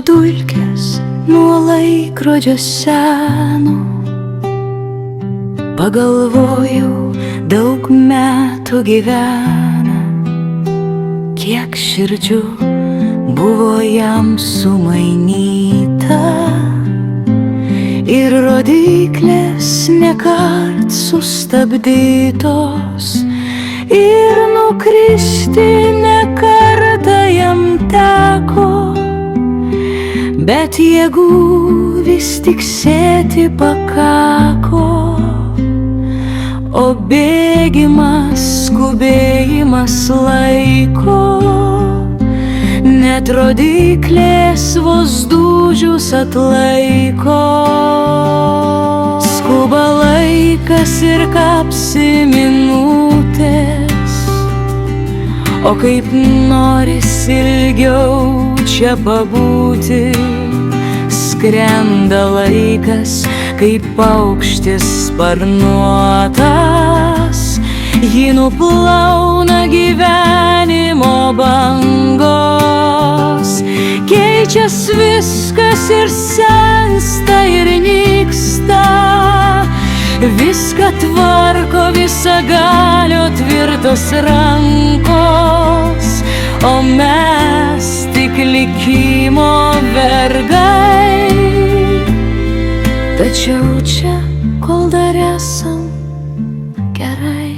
dulkės nuo laikrodžio seno. Pagalvojau, daug metų gyvena, kiek širdžių buvo jam sumainyta. Ir rodyklės nekart sustabdytos, ir nukristi nekartą jam teko, bet jėgų vis tik sėti pakako. O bėgimas, skubėjimas laiko, net rodyklės vos dūžius atlaiko. Skuba laikas ir kapsi minutės, o kaip norisi ilgiau čia pabūti. Skrenda laikas, kaip paukštis sparnuotas, jį nuplauna gyvenimo bangos. Keičias viskas ir sensta ir nyksta, viską tvarko visagalio tvirtos rankos, o mes tik likimo vergai. Tačiau čia, kol dar esam gerai.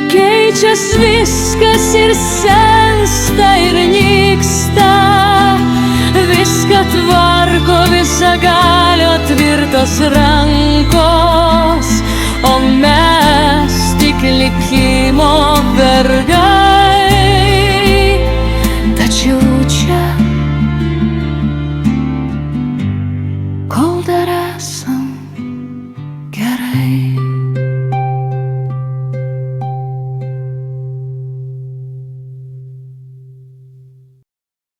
Keičias viskas ir sensta ir nyksta, viską tvarko visagalio tvirtos rankos, o mes tik likimo vergai.